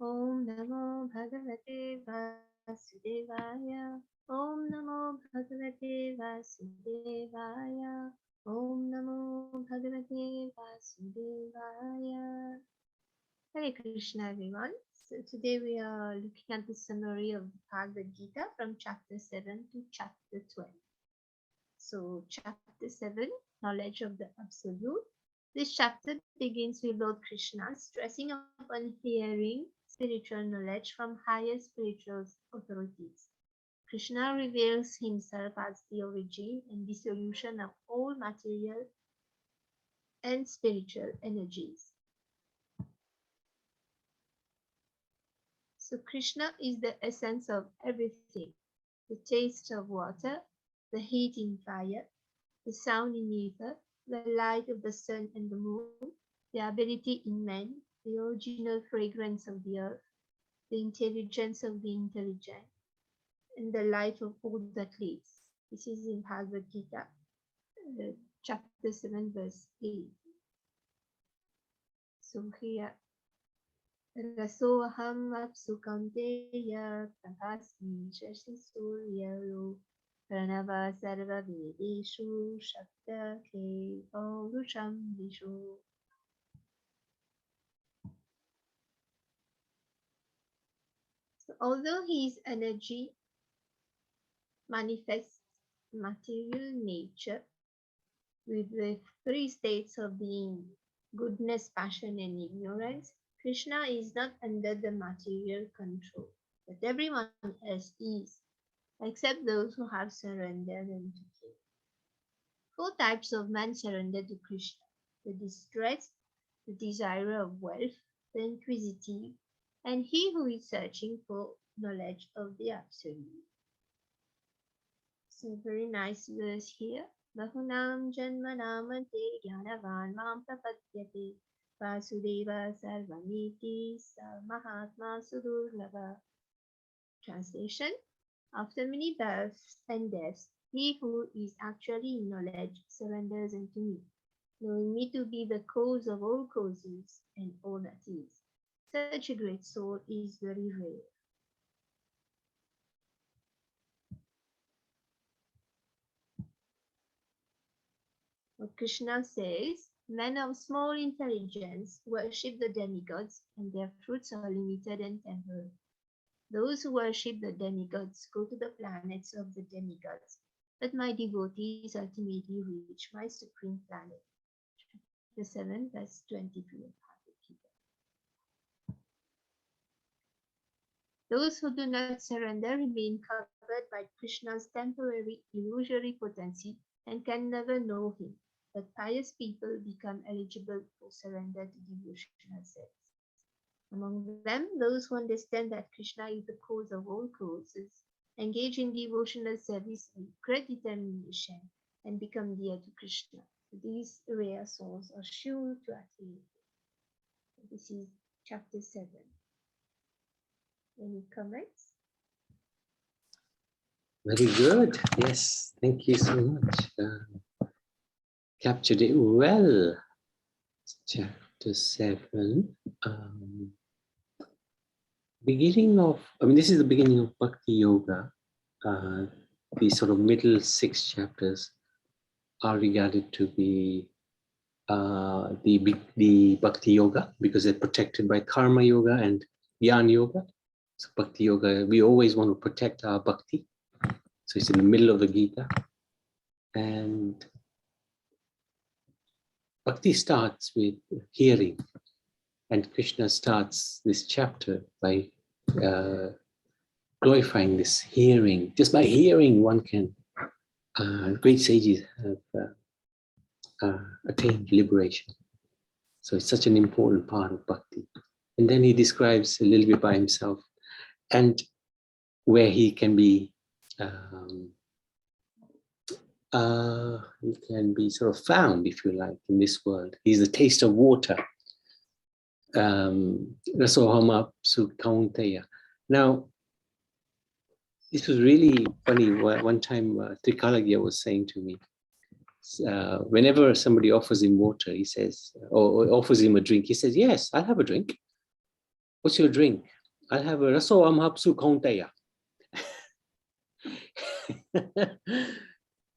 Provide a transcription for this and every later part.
Om Namo Bhagavate Vasudevaya. Om Namo Bhagavate Vasudevaya. Om Namo Bhagavate Vasudevaya. Hare Krishna, everyone. So today we are looking at the summary of the Bhagavad Gita from chapter 7 to chapter 12. So, chapter 7, Knowledge of the Absolute. This chapter begins with Lord Krishna stressing upon hearing spiritual knowledge from higher spiritual authorities. Krishna reveals himself as the origin and dissolution of all material and spiritual energies. So Krishna is the essence of everything, the taste of water, the heat in fire, the sound in ether, the light of the sun and the moon, the ability in men, the original fragrance of the earth, the intelligence of the intelligent, and the life of all that lives. This is in Bhagavad Gita, chapter 7, verse 8. So here, Rasoham apsu kanteya prabhasmi shashi suryalo pranava sarva vedeshu shakta ke paurusham vishu. So although his energy manifests material nature with the three states of being, goodness, passion, and ignorance, Krishna is not under the material control, but everyone else is, except those who have surrendered unto him. Four types of men surrender to Krishna: the distressed, the desirer of wealth, the inquisitive, and he who is searching for knowledge of the Absolute. So very nice verse here. Bahunam janmanamante jnanavan mam prapadyate vasudeva sarvamiti sa mahatma sudurlava. Translation: after many births and deaths, he who is actually in knowledge surrenders unto me, knowing me to be the cause of all causes and all that is. Such a great soul is very rare. What Krishna says, men of small intelligence worship the demigods, and their fruits are limited and temporary. Those who worship the demigods go to the planets of the demigods, but my devotees ultimately reach my supreme planet. Chapter 7, verse 23 of Bhagavad Gita. Those who do not surrender remain covered by Krishna's temporary illusory potency and can never know him. But pious people become eligible for surrender to devotional service. Among them, those who understand that Krishna is the cause of all causes, engage in devotional service with great determination, and become dear to Krishna. These rare souls are sure to attain. This is chapter 7. Any comments? Very good. Yes, thank you so much. Captured it well. Chapter 7. Beginning of, this is the beginning of Bhakti Yoga. The sort of middle 6 chapters are regarded to be the Bhakti Yoga, because they're protected by Karma Yoga and Jnana Yoga. So Bhakti Yoga, we always want to protect our Bhakti. So it's in the middle of the Gita. And Bhakti starts with hearing. And Krishna starts this chapter by glorifying this hearing. Just by hearing, one can, great sages have attained liberation. So it's such an important part of Bhakti. And then he describes a little bit by himself and where he can be sort of found, if you like, in this world. He's the taste of water. Rasohama Kaunteya. Now, this was really funny. One time, Trikalagya was saying to me, whenever somebody offers him water, he says, or offers him a drink, he says, yes, I'll have a drink. what's your drink? I'll have a raso amhapsu kaunteya.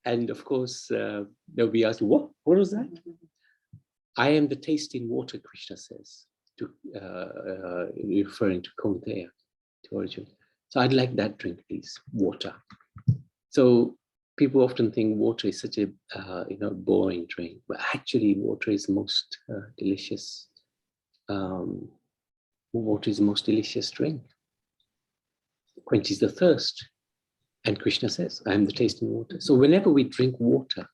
And of course, they'll be asked, what was that? I am the tasting water, Krishna says, referring to kaunteya, to Arjuna. So I'd like that drink, please, water. So people often think water is such a boring drink, but actually water is the most delicious. Water is the most delicious drink. Quenches the thirst. And Krishna says, I am the tasting water. So whenever we drink water,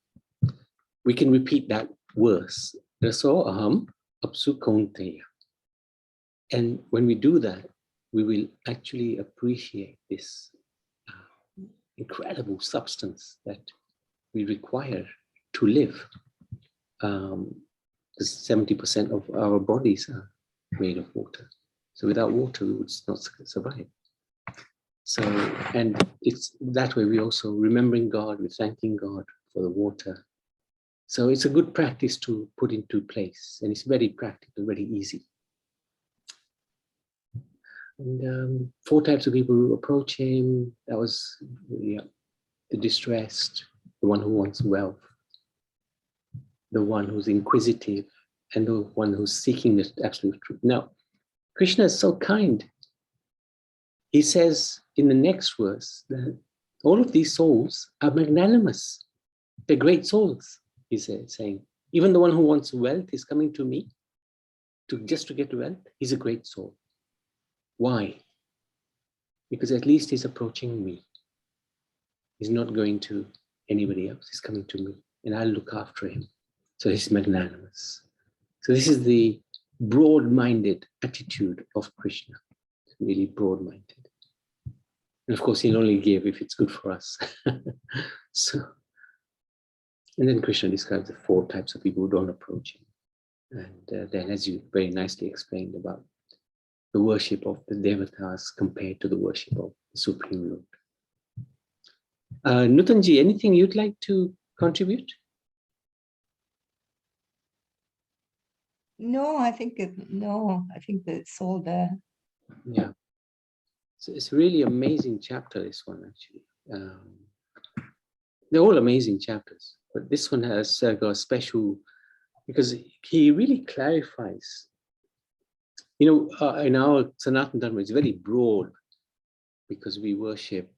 we can repeat that verse. Raso aham apsu kaunteya. And when we do that, we will actually appreciate this incredible substance that we require to live. Because 70% of our bodies are made of water. So without water, we would not survive. So, and it's that way we also remembering God, we're thanking God for the water. So it's a good practice to put into place, and it's very practical, very easy. And 4 types of people who approach him. That was the distressed, the one who wants wealth, the one who's inquisitive, and the one who's seeking the absolute truth. Now, Krishna is so kind. He says in the next verse that all of these souls are magnanimous. They're great souls, he said, saying. Even the one who wants wealth is coming to me just to get wealth. He's a great soul. Why? Because at least he's approaching me. He's not going to anybody else. He's coming to me, and I'll look after him. So he's magnanimous. So this is the broad-minded attitude of Krishna. Really broad-minded. And of course, he'll only give if it's good for us. So, and then Krishna describes the 4 types of people who don't approach him. And then, as you very nicely explained about the worship of the devatas compared to the worship of the Supreme Lord. Nutanji, anything you'd like to contribute? No, I think it's all there. Yeah. So it's a really amazing chapter, this one, actually. They're all amazing chapters, but this one has got a special, because he really clarifies. In our Sanatana Dharma, it's very broad because we worship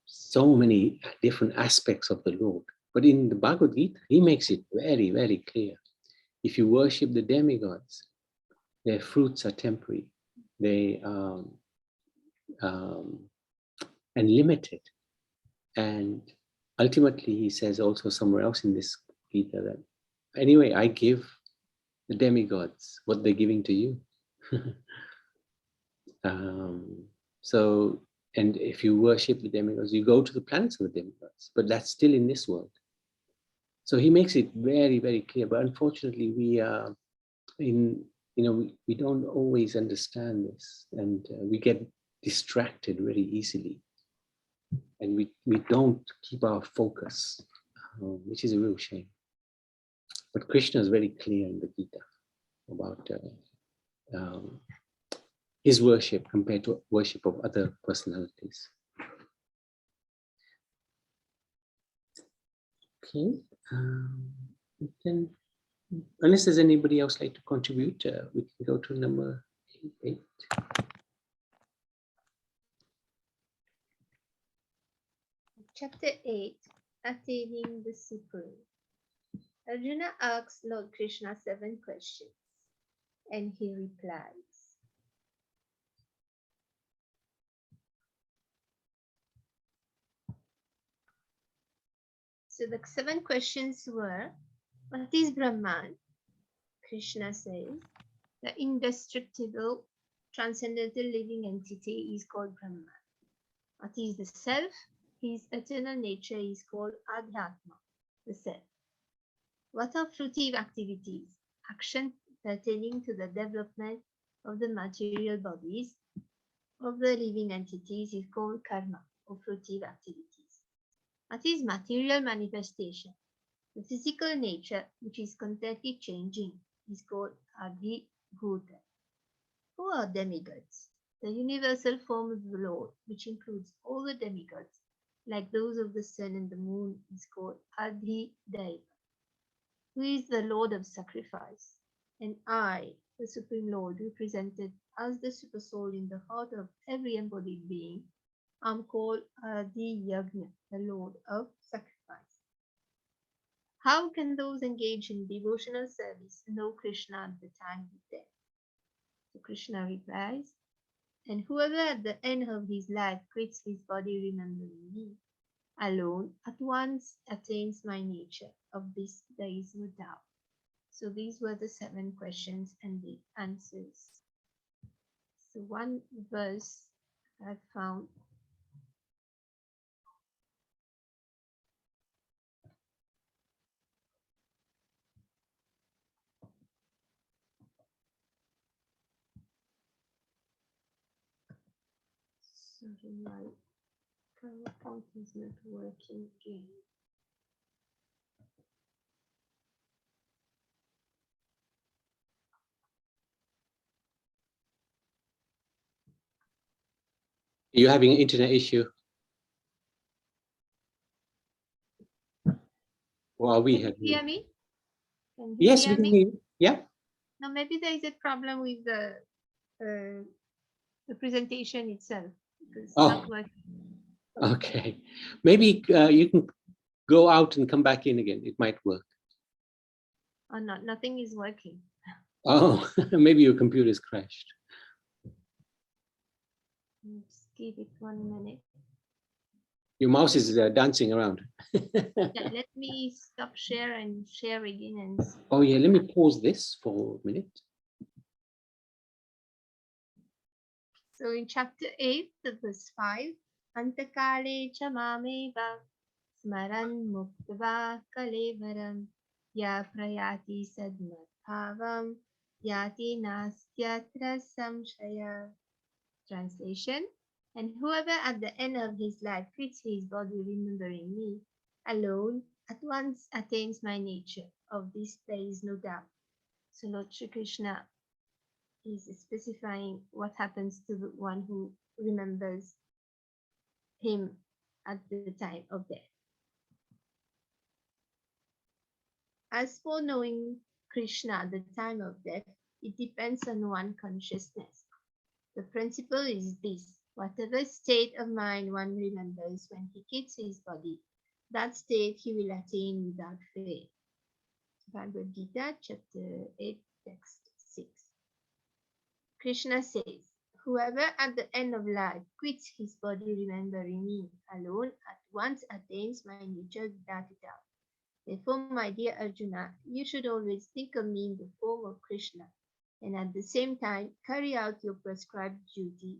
so many different aspects of the Lord. But in the Bhagavad Gita, he makes it very, very clear. If you worship the demigods, their fruits are temporary. They and limited. And ultimately, he says also somewhere else in this Gita that, anyway, I give the demigods what they're giving to you. So, and if you worship the demigods, you go to the planets of the demigods, but that's still in this world. So he makes it very, very clear. But unfortunately, we we don't always understand this, and we get distracted very easily, and we don't keep our focus, which is a real shame. But Krishna is very clear in the Gita about his worship compared to worship of other personalities. Okay, we can, unless there's anybody else like to contribute, we can go to number 8. Chapter 8, Attaining the Supreme. Arjuna asks Lord Krishna 7 questions, and he replies. So the 7 questions were, what is Brahman? Krishna says, the indestructible, transcendental living entity is called Brahman. What is the self? His eternal nature is called Adhyatma, the self. What are fruitive activities? Action pertaining to the development of the material bodies of the living entities is called karma, or fruitive activities. What is material manifestation? The physical nature, which is constantly changing, is called Adhibhuta. Who are demigods? The universal form of the Lord, which includes all the demigods, like those of the sun and the moon, is called Adhi Deva, who is the Lord of sacrifice. And I, the Supreme Lord, represented as the super soul in the heart of every embodied being, am called Adi Yagna, the Lord of sacrifice. How can those engaged in devotional service know Krishna at the time of death? So Krishna replies, and whoever at the end of his life quits his body remembering me alone at once attains my nature. Of this there is no doubt. So these were the 7 questions and the answers. So one verse I found. Sorry, my PowerPoint is not working again. You're having an internet issue? Or are we Can you having? hear me? Can you Yes, hear we can me? hear you. Yeah. Now maybe there is a problem with the presentation itself because it's not Oh, working. okay. Maybe you can go out and come back in again. It might work. Or not, nothing is working. Oh, maybe your computer's crashed. Just give it 1 minute. Your mouse is dancing around. Yeah, let me stop share and share again and see. Oh yeah, let me pause this for a minute. So in chapter 8, the verse 5, Antakale cha mameva smaran muktava kalevaram ya prayati sadmat bhavam yati nastyatra samshaya. Translation: and whoever at the end of his life quits his body remembering me alone at once attains my nature. Of this there is no doubt. So Lord Shri Krishna is specifying what happens to the one who remembers him at the time of death. As for knowing Krishna at the time of death, it depends on one consciousness. The principle is this: whatever state of mind one remembers when he quits his body, that state he will attain without fail. Bhagavad Gita, chapter 8, text 6. Krishna says, whoever at the end of life quits his body remembering me alone at once attains my nature without a doubt. Therefore, my dear Arjuna, you should always think of me in the form of Krishna, and at the same time carry out your prescribed duty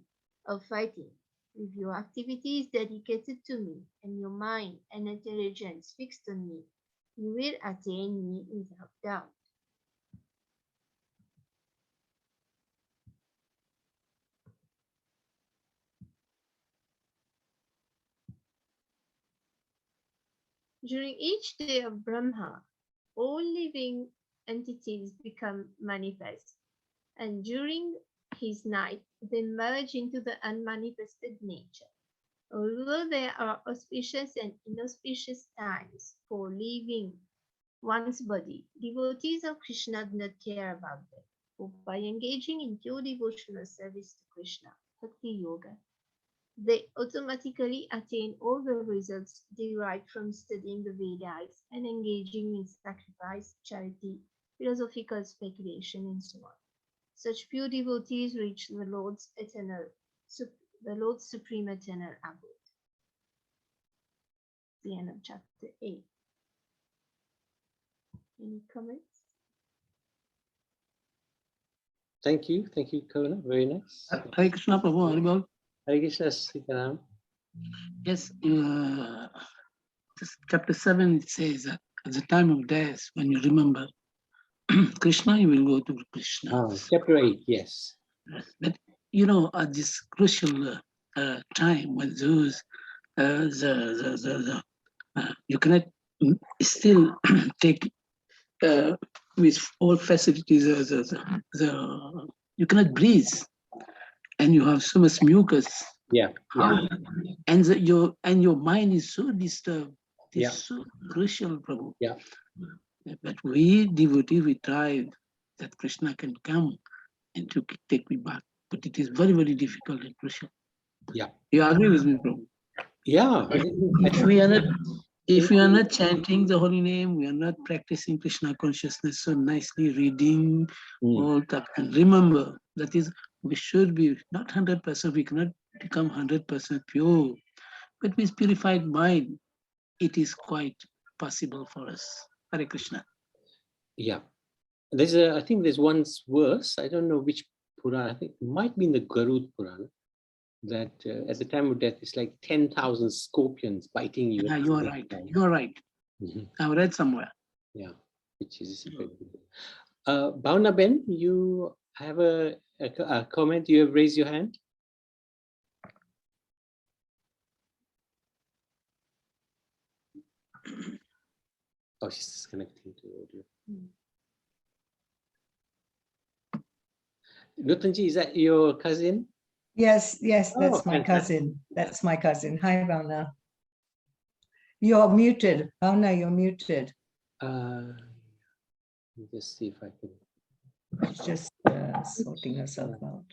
of fighting. If your activity is dedicated to me and your mind and intelligence fixed on me, you will attain me without doubt. During each day of Brahma, all living entities become manifest, and during his night, they merge into the unmanifested nature. Although there are auspicious and inauspicious times for leaving one's body, devotees of Krishna do not care about them. For by engaging in pure devotional service to Krishna, Bhakti Yoga, they automatically attain all the results derived from studying the Vedas and engaging in sacrifice, charity, philosophical speculation, and so on. Such pure devotees reach the Lord's supreme eternal abode. The end of chapter 8. Any comments? Thank you, Karuna. Very nice. Hare Krishna, Prabhu. Haribol. Hare Krishna, Sitaram. Yes, this chapter 7 it says that at the time of death, when you remember Krishna, you will go to Krishna. Oh, chapter 8, yes. But at this crucial time when those you cannot still take with all facilities the you cannot breathe, and you have so much mucus. Yeah. How, and your mind is so disturbed. It's Yeah. so crucial, Prabhu. Yeah. But we devotee, we try that Krishna can come and to take me back. But it is very, very difficult and crucial. Yeah. You agree with me, Prabhu? Yeah. If we are not chanting the holy name, we are not practicing Krishna consciousness so nicely, reading all that. And remember, that is, we should be not 100%, we cannot become 100% pure. But with purified mind, it is quite possible for us. Hare Krishna. Yeah. I think there's one verse, I don't know which Purana, I think it might be in the Garud Purana, that at the time of death, it's like 10,000 scorpions biting you. Yeah, you are right. You are right. I've read somewhere. Yeah, which is Bhavna Ben, you have a comment, you have raised your hand. Oh, she's connecting to audio. Nutanji, is that your cousin? Yes, yes, that's Oh, my fantastic. cousin. That's my cousin. Hi, Bhavna. You're muted. Bhavna, you're muted. Let me just see if I can. She's just sorting herself out.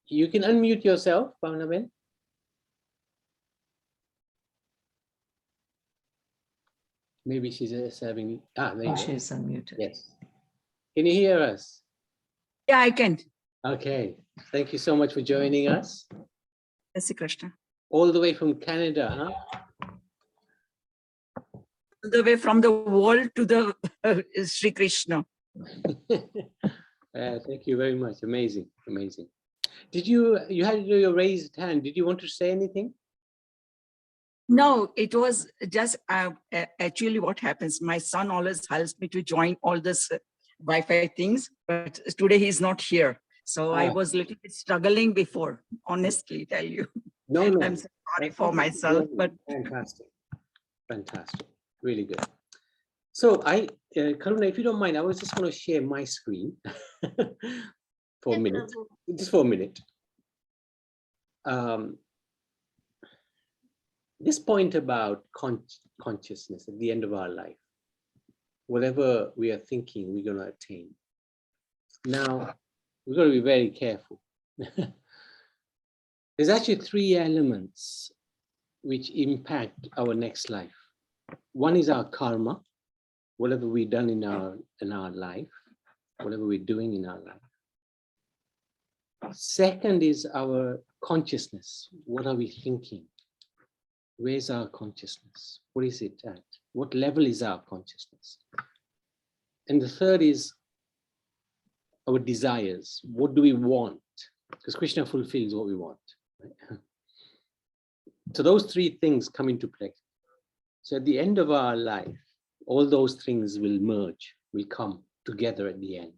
You can unmute yourself, Bhavna Ben. Maybe she's having. There you go. She's unmuted. Yes. Can you hear us? Yeah, I can. Okay. Thank you so much for joining us. Jai Krishna. All the way from Canada, huh? All the way from the world to the Sri Krishna. Thank you very much. Amazing, amazing. Did you had your raised hand? Did you want to say anything? No, it was just actually what happens. My son always helps me to join all this Wi-Fi things, but today he's not here. So I was a little bit struggling before, honestly, tell you. No. I'm so sorry for myself, but fantastic, fantastic, really good. So Karuna, if you don't mind, I was just going to share my screen for a minute, just for a minute. This point about consciousness at the end of our life, whatever we are thinking, we're going to attain. Now, we've got to be very careful. There's actually 3 elements which impact our next life. One is our karma, whatever we've done in our life, whatever we're doing in our life. Second is our consciousness. What are we thinking? Where's our consciousness? What is it at? What level is our consciousness? And the third is our desires. What do we want? Because Krishna fulfills what we want. Right? So those 3 things come into play. So at the end of our life, all those things will merge, will come together at the end,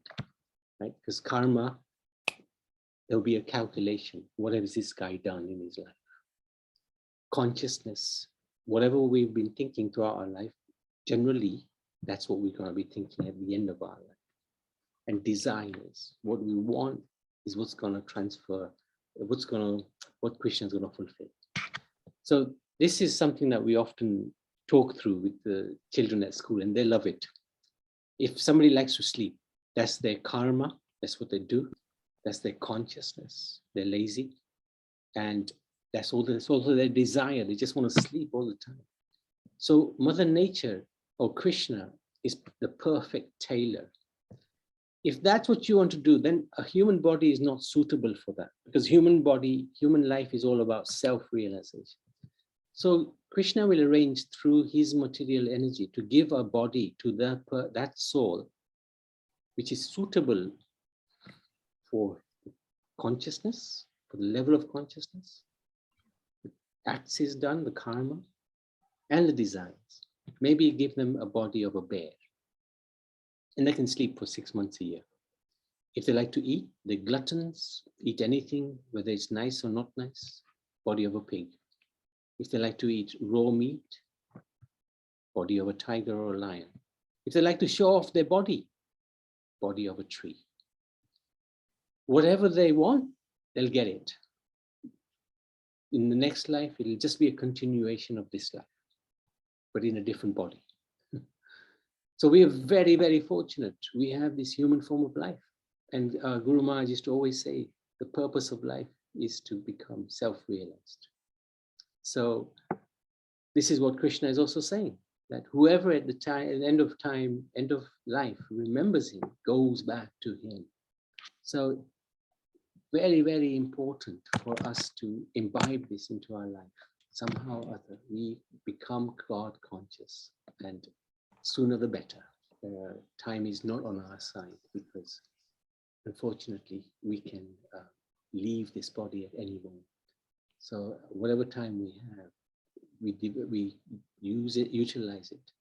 right? Because karma, there'll be a calculation. What has this guy done in his life? Consciousness, whatever we've been thinking throughout our life, generally, that's what we're going to be thinking at the end of our life. And desires, what we want is what's going to transfer, what Krishna is going to fulfill. So this is something that we often talk through with the children at school, and they love it. If somebody likes to sleep, that's their karma, that's what they do, that's their consciousness, they're lazy, and that's also their desire, they just want to sleep all the time. So Mother Nature or Krishna is the perfect tailor. If that's what you want to do, then a human body is not suitable for that, because human life is all about self-realization. So Krishna will arrange through his material energy to give a body to that soul, which is suitable for consciousness, for the level of consciousness. The acts is done, the karma, and the desires. Maybe give them a body of a bear, and they can sleep for 6 months a year. If they like to eat, they're gluttons, eat anything, whether it's nice or not nice, body of a pig. If they like to eat raw meat, body of a tiger or a lion. If they like to show off their body of a tree. Whatever they want, they'll get it. In the next life, it'll just be a continuation of this life, but in a different body. So we are very, very fortunate. We have this human form of life. And Guru Maharaj used to always say, the purpose of life is to become self-realized. So this is what Krishna is also saying, that whoever at the end of time, end of life, remembers him, goes back to him. So very, very important for us to imbibe this into our life. Somehow or other, we become God conscious, and sooner the better. Time is not on our side, because unfortunately we can leave this body at any moment. So whatever time we have, we use it, utilize it.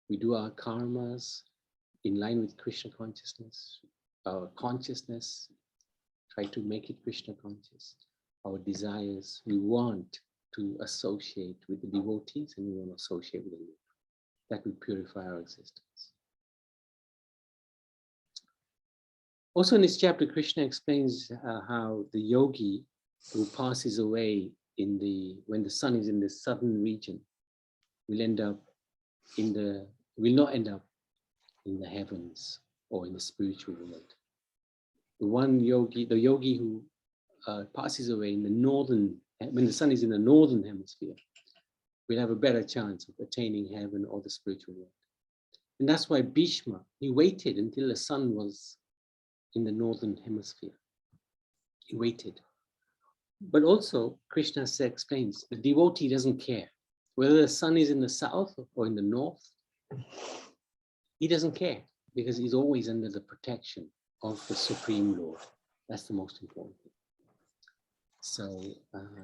We do our karmas in line with Krishna consciousness. Our consciousness, try to make it Krishna conscious. Our desires, we want to associate with the devotees, and we want to associate with the Lord. That will purify our existence. Also in this chapter, Krishna explains how the yogi who passes away when the sun is in the southern region will not end up in the heavens or in the spiritual world. The yogi who passes away in the northern, when the sun is in the northern hemisphere, will have a better chance of attaining heaven or the spiritual world. And that's why Bhishma, he waited until the sun was in the northern hemisphere. He waited. But also, Krishna explains, the devotee doesn't care whether the sun is in the south or in the north. He doesn't care, because he's always under the protection of the Supreme Lord. That's the most important thing. So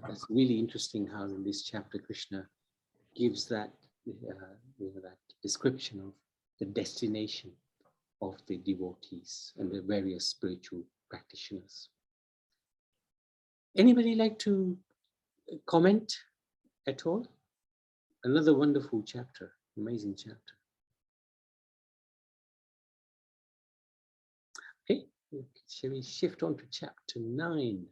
that's really interesting how in this chapter Krishna gives that, that description of the destination of the devotees and the various spiritual practitioners. Anybody like to comment at all? Another wonderful chapter, amazing chapter. Okay, shall we shift on to chapter 9?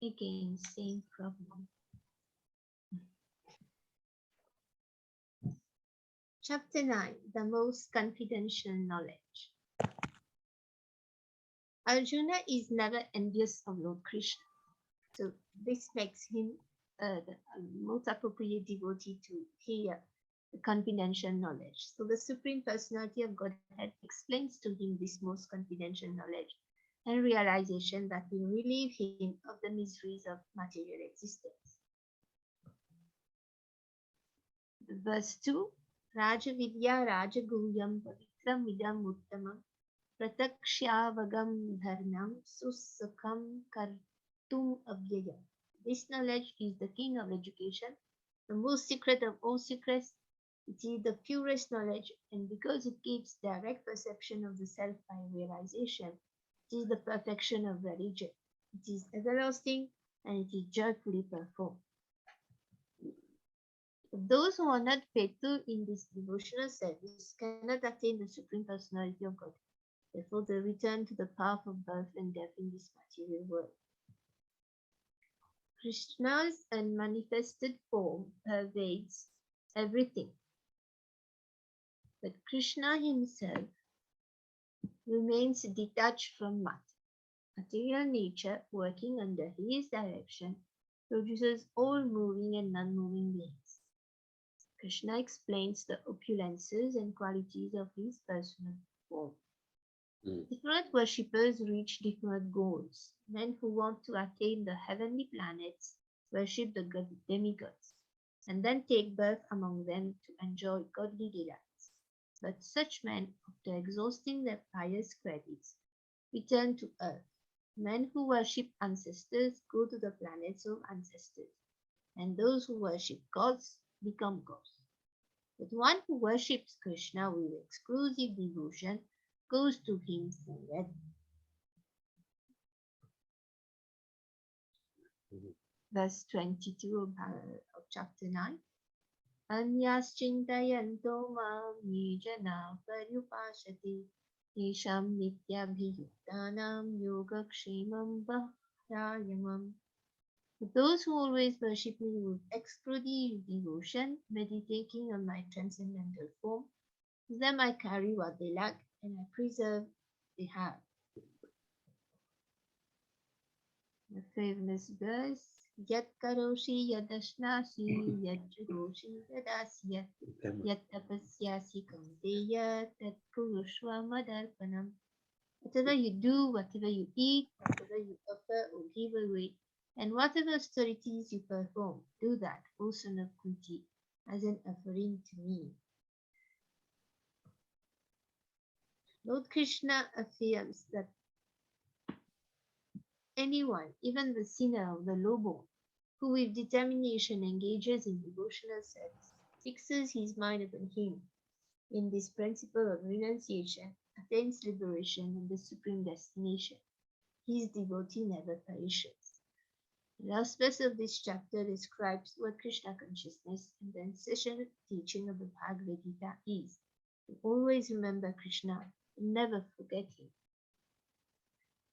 Again, same problem. Chapter 9, the most confidential knowledge. Arjuna is never envious of Lord Krishna. So this makes him the most appropriate devotee to hear the confidential knowledge. So the Supreme Personality of Godhead explains to him this most confidential knowledge and realization that will relieve him of the miseries of material existence. Verse 2, Raja Vidya Raja Guhyam Pavitram Vidam Uttamam Pratakshyavagam Dharnam Susukham Kartum Avyayam. This knowledge is the king of education, the most secret of all secrets. It is the purest knowledge, and because it gives direct perception of the self by realization, it is the perfection of religion. It is everlasting, and it is joyfully performed. Those who are not faithful in this devotional service cannot attain the Supreme Personality of God. Therefore, they return to the path of birth and death in this material world. Krishna's unmanifested form pervades everything. But Krishna himself remains detached from matter. Material nature, working under his direction, produces all moving and non-moving beings. Krishna explains the opulences and qualities of his personal form. Different worshippers reach different goals. Men who want to attain the heavenly planets worship the demigods and then take birth among them to enjoy godly delights. But such men, after exhausting their pious credits, return to earth Men who worship ancestors go to the planets of ancestors, and those who worship gods become gods. But one who worships Krishna with exclusive devotion goes to him forever. Verse 22 of chapter 9. Anyas chintayanto mam yijana paryupashati isham nityabhiyuktanam yogakshemam bhakrayamam. But those who always worship me with exclusive devotion, meditating on my transcendental form, to them I carry what they lack and I preserve what they have. The famous verse, Yat karoshi yadashnasi yat juhoshi yadasya yat tapasyasi kaunteya tat kurushva madarpanam. Whatever you do, whatever you eat, whatever you offer or give away, and whatever austerities you perform, do that, O son of Kunti, as an offering to me. Lord Krishna affirms that anyone, even the sinner or the lowborn, who with determination engages in devotional service, fixes his mind upon him in this principle of renunciation, attains liberation and the supreme destination. His devotee never perishes. The last verse of this chapter describes what Krishna consciousness and the essential teaching of the Bhagavad Gita is. To always remember Krishna and never forget him.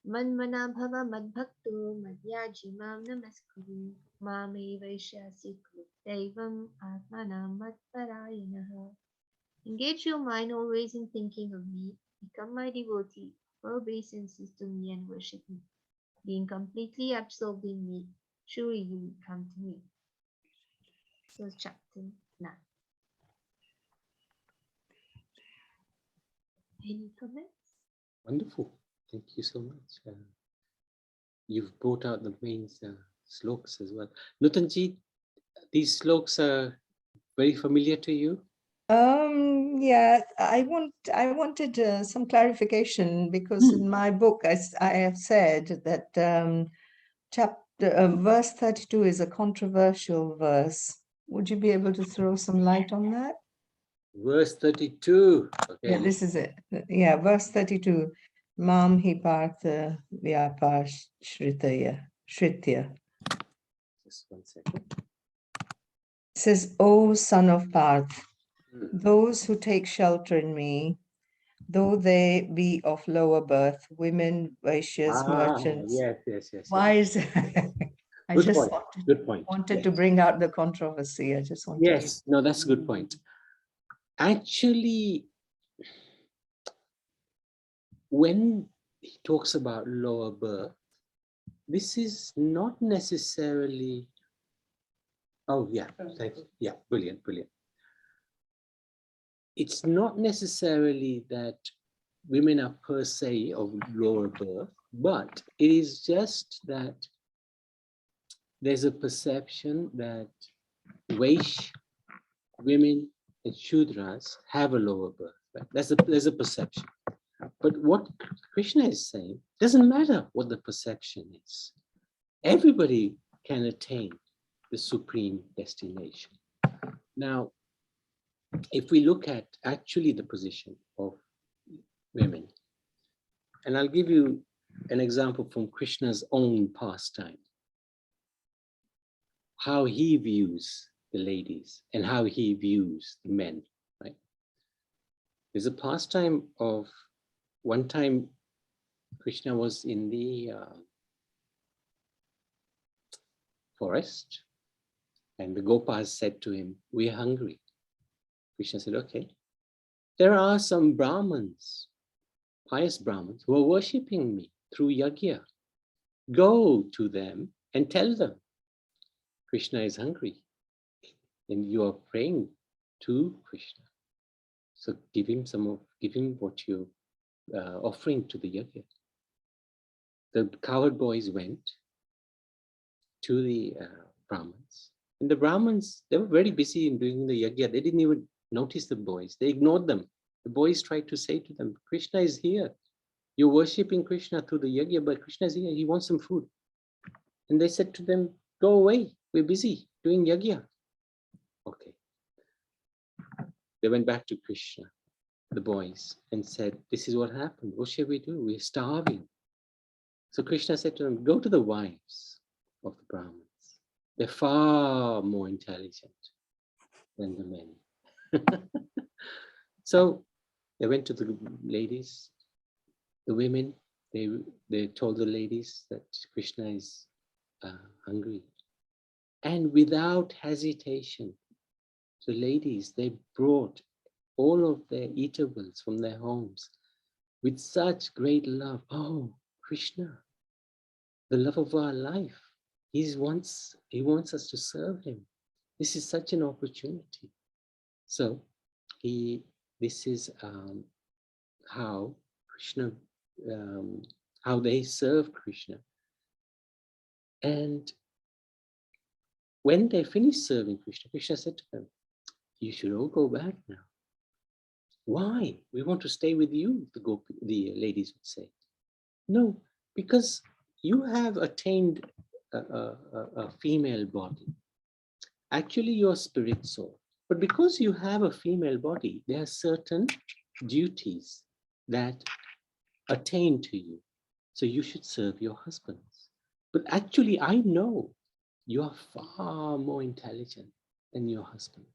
Manmana bhava madbhakto madhyaji mam namaskuru mame vaishyasi devam atmanam madparayanaha. Engage your mind always in thinking of me, become my devotee, obeisances to me and worship me. Being completely absorbed in me, surely you will come to me. So chapter 9. Any comments? Wonderful. Thank you so much. You've brought out the main slokas as well. Nutanji, these slokas are very familiar to you? Yeah, I wanted some clarification because in my book I have said that verse 32 is a controversial verse. Would you be able to throw some light on that? Verse 32. Okay. Yeah, this is it. Yeah, verse 32. Mam hi partha vyapa shritya. Just 1 second. It says, O son of Parth, Hmm. those who take shelter in me, though they be of lower birth, women, Vaishyas, merchants. Yes. Why is it? I Good just point. Good point. wanted Yes. to bring out the controversy. I just wanted Yes, no, that's a good point. Actually, when he talks about lower birth, this is not necessarily. Oh, yeah, thank you. Yeah, brilliant. It's not necessarily that women are per se of lower birth, but it is just that there's a perception that Vaish women and Shudras have a lower birth. Right? There's a perception. But what Krishna is saying, doesn't matter what the perception is. Everybody can attain the supreme destination. Now, if we look at actually the position of women, and I'll give you an example from Krishna's own pastime, how he views the ladies and how he views the men, right? There's a pastime of one time Krishna was in the forest and the Gopas said to him, "We're hungry." Krishna said, "Okay, there are some Brahmins, pious Brahmins, who are worshipping me through yajna. Go to them and tell them Krishna is hungry and you are praying to Krishna. So give him what you're offering to the yajna." The cowherd boys went to the Brahmins, and the Brahmins, they were very busy in doing the yajna. They didn't even notice the boys. They ignored them. The boys tried to say to them, "Krishna is here. You're worshipping Krishna through the yajna, but Krishna is here, he wants some food. And they said to them, go away, we're busy doing yajna. Okay. They went back to Krishna, the boys, and said, this is what happened. What shall we do? We're starving. So Krishna said to them, go to the wives of the Brahmins. They're far more intelligent than the men. So they went to the ladies, the women. They told the ladies that Krishna is hungry. And without hesitation, the ladies, they brought all of their eatables from their homes with such great love. Oh, Krishna, the love of our life. He wants us to serve him. This is such an opportunity. So this is how Krishna, how they serve Krishna. And when they finished serving Krishna, Krishna said to them, you should all go back now. Why? We want to stay with you, the ladies would say. No, because you have attained a female body. Actually, you're spirit soul. But because you have a female body, there are certain duties that attain to you. So you should serve your husbands. But actually, I know you are far more intelligent than your husbands,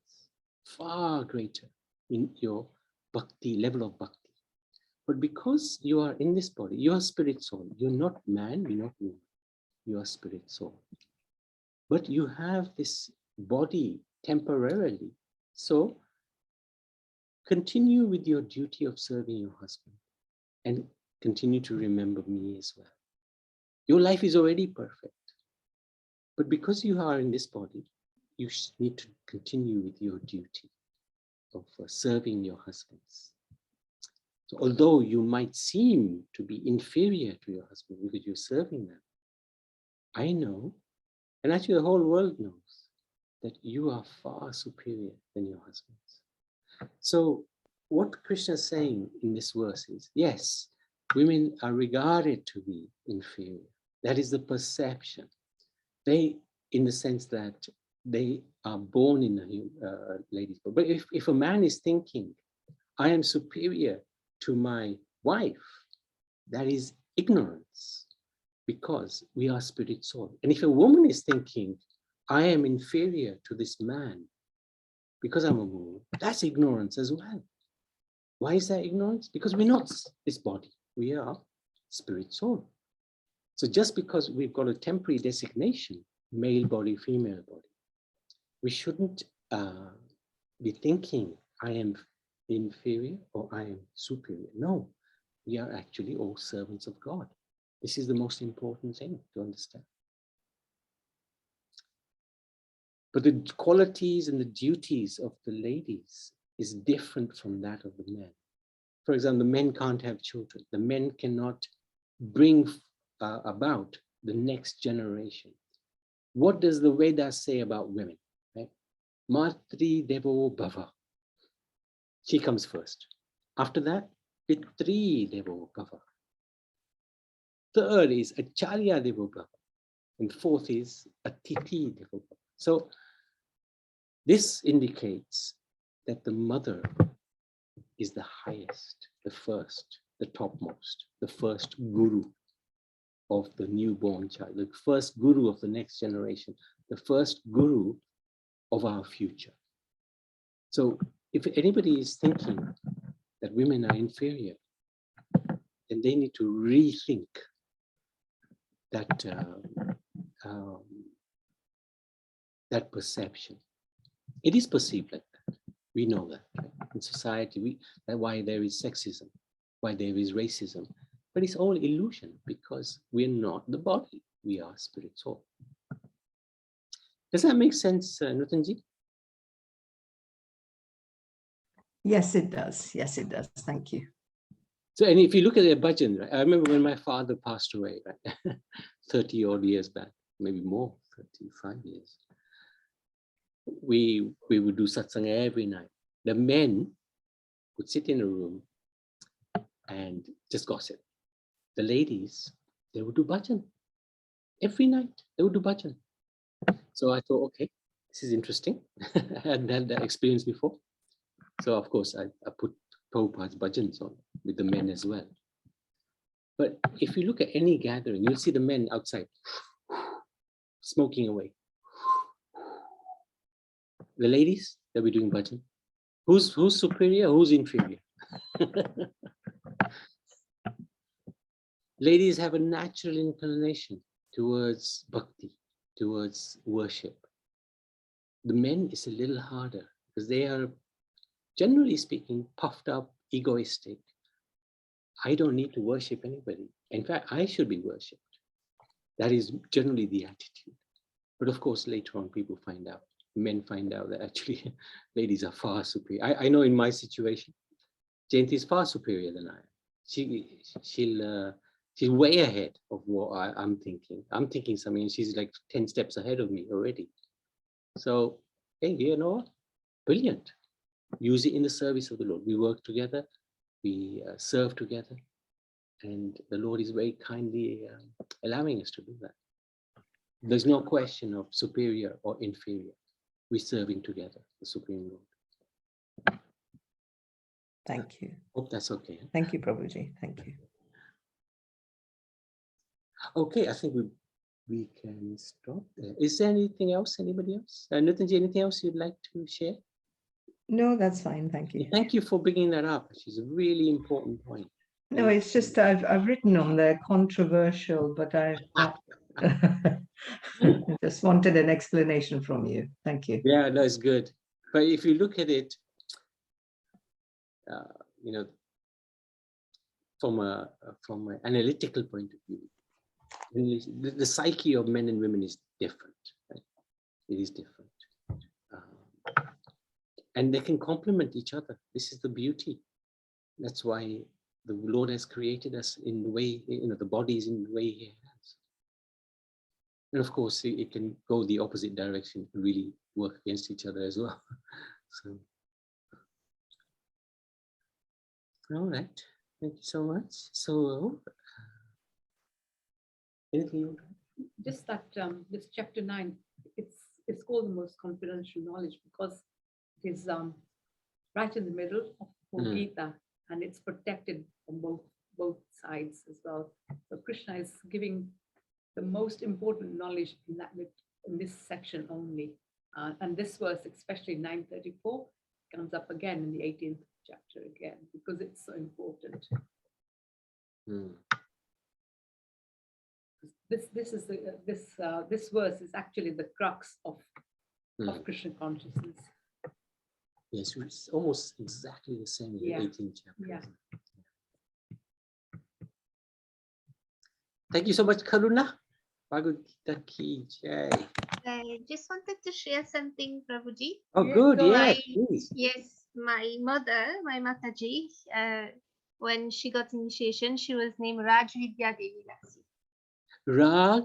far greater in your bhakti, level of bhakti. But because you are in this body, you are spirit soul. You're not man, you're not woman. You are spirit soul. But you have this body temporarily. So continue with your duty of serving your husband and continue to remember me as well. Your life is already perfect. But because you are in this body, you need to continue with your duty of serving your husbands. So although you might seem to be inferior to your husband because you're serving them, I know, and actually the whole world knows, that you are far superior than your husbands. So what Krishna is saying in this verse is, yes, women are regarded to be inferior. That is the perception. They, in the sense that they are born in a lady's body. But if a man is thinking, I am superior to my wife, that is ignorance, because we are spirit soul. And if a woman is thinking, I am inferior to this man because I'm a woman, that's ignorance as well. Why is that ignorance? Because we're not this body, we are spirit soul. So just because we've got a temporary designation, male body, female body, we shouldn't be thinking I am inferior or I am superior. No, we are actually all servants of God. This is the most important thing to understand. But the qualities and the duties of the ladies is different from that of the men. For example, the men can't have children. The men cannot bring about the next generation. What does the Vedas say about women? Right? Matri Devo Bhava. She comes first. After that, Pitri Devo Bhava. Third is Acharya Devo Bhava. And fourth is Atiti Devo Bhava. So this indicates that the mother is the highest, the first, the topmost, the first guru of the newborn child, the first guru of the next generation, the first guru of our future. So if anybody is thinking that women are inferior, then they need to rethink that, that perception. It is perceived like that. We know that, right? In society, that's why there is sexism, why there is racism. But it's all illusion because we're not the body, we are spirit soul. Does that make sense, Nutanji? Yes, it does. Yes, it does. Thank you. So, and if you look at their bhajan, right? I remember when my father passed away, right? 30 odd years back, maybe more, 35 years. We would do satsang every night. The men would sit in a room and just gossip. the ladies, they would do bhajan. Every night, they would do bhajan. So I thought, okay, this is interesting. I hadn't had that experience before. So of course, I put Prabhupada's bhajans on with the men as well. But if you look at any gathering, you'll see the men outside smoking away. The ladies, they'll be doing bhajan. Who's superior? Who's inferior? Ladies have a natural inclination towards bhakti, towards worship. The men is a little harder because they are, generally speaking, puffed up, egoistic. I don't need to worship anybody. In fact, I should be worshipped. That is generally the attitude. But of course, later on, people find out, men find out that actually ladies are far superior. I know in my situation, Jayanti is far superior than I am. She's way ahead of what I'm thinking. I'm thinking something, and she's like 10 steps ahead of me already. So, hey, you know what? Brilliant. Use it in the service of the Lord. We work together, we serve together, and the Lord is very kindly allowing us to do that. There's no question of superior or inferior. We're serving together, the Supreme Lord. Thank you. Hope that's okay. Thank you, Prabhuji. Thank you. Okay, I think we can stop there. Is there anything else? Anybody else? Nitinji, anything else you'd like to share? No, that's fine. Thank you. Thank you for bringing that up. It's a really important point. No, it's just I've written on there controversial, but I just wanted an explanation from you. Thank you. Yeah, no, it's good. But if you look at it, you know, from an analytical point of view, the psyche of men and women is different. Right? It is different, and they can complement each other. This is the beauty. That's why the Lord has created us in the way, the bodies in the way He has. And of course, it can go the opposite direction, really work against each other as well. So, all right, thank you so much. So, anything you want to add? Just that this chapter 9, it's called the most confidential knowledge because it is right in the middle of the Gita, and it's protected from both sides as well. So Krishna is giving the most important knowledge in this section only, and this verse, especially 934, comes up again in the 18th chapter again because it's so important. This verse is actually the crux of Krishna consciousness. Yes, it's almost exactly the same in the 18th chapter. Yeah. Thank you so much, Karuna. Bhagavad Gita ki jai. I just wanted to share something, Prabhuji. Oh, good. go Yes, ahead. please. Yes, my mother, my Mataji, when she got initiation, she was named Raj Vidya Devi Dasi. Rag.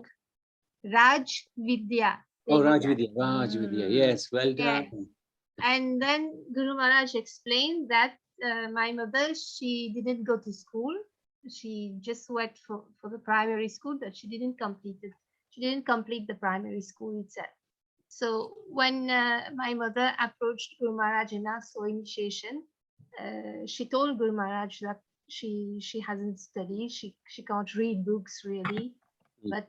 Raj Vidya. Oh, Devi Raj Dasi. Vidya. Raj Vidya. Yes, well done. Yes. And then Guru Maharaj explained that my mother, she didn't go to school. She just went for the primary school, but she didn't complete it. She didn't complete the primary school itself. So when my mother approached Guru Maharaj and asked for initiation, she told Guru Maharaj that she hasn't studied, she can't read books really, but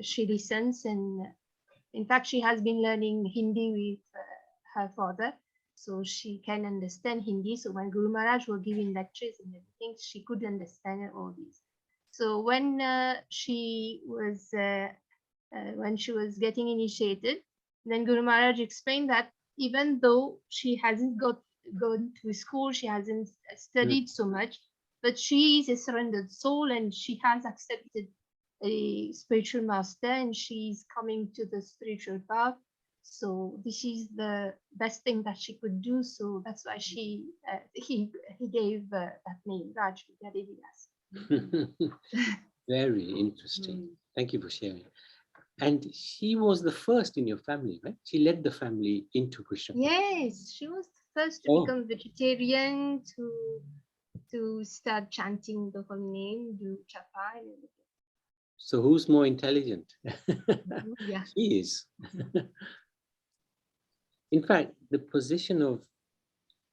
she listens, and in fact she has been learning Hindi with her father, so she can understand Hindi. So when Guru Maharaj were giving lectures and everything, she could understand all these. So when she was getting initiated, then Guru Maharaj explained that even though she hasn't gone to school, she hasn't studied so much, but she is a surrendered soul and she has accepted a spiritual master and she's coming to the spiritual path. So this is the best thing that she could do. So that's why he gave that name, Raj Vidya Devi Dasi. Very interesting. Thank you for sharing. And she was the first in your family, right? She led the family into Krishna. Yes, she was the first to become vegetarian, to to start chanting the holy name, do japa and everything. So who's more intelligent? Yeah. He is. In fact, the position of,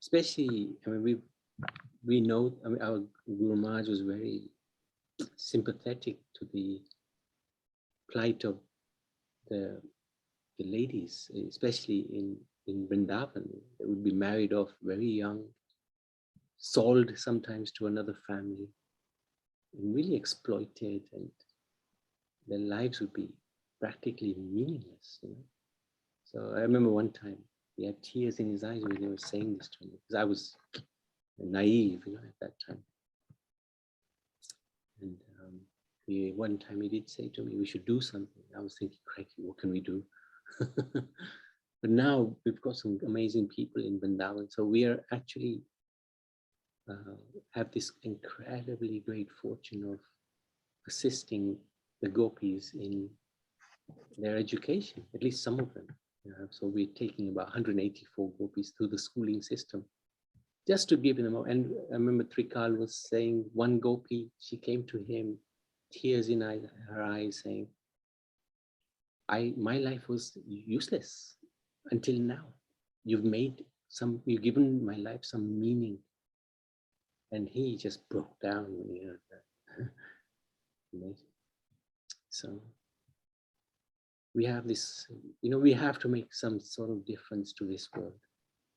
especially, I mean, we know, I mean, our Guru Maharaj was very sympathetic to the plight of the ladies, especially in Vrindavan. They would be married off very young, sold sometimes to another family, and really exploited, and their lives would be practically meaningless, you know. So I remember one time he had tears in his eyes when he was saying this to me, because I was naive, you know, at that time. And one time he did say to me, we should do something. I was thinking, crikey, what can we do? But now we've got some amazing people in Vrindavan. So we are actually have this incredibly great fortune of assisting the gopis in their education, at least some of them. So we're taking about 184 gopis through the schooling system, just to give them. And I remember Trikal was saying, one gopi, she came to him, tears in her eyes, saying, my life was useless until now. You've given my life some meaning. And he just broke down when he heard that. Amazing. So we have this, you know, we have to make some sort of difference to this world.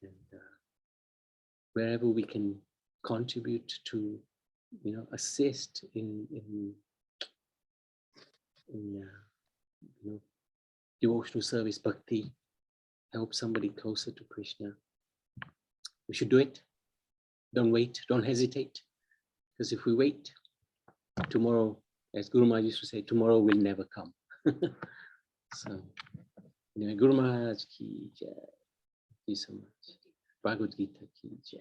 And wherever we can contribute to, you know, assist in you know, devotional service, bhakti, help somebody closer to Krishna, we should do it. Don't wait, don't hesitate. Because if we wait, tomorrow, as Guru Maharaj used to say, tomorrow will never come. So, anyway, Guru Maharaj ki jai. Thank you so much. Bhagavad Gita ki jai.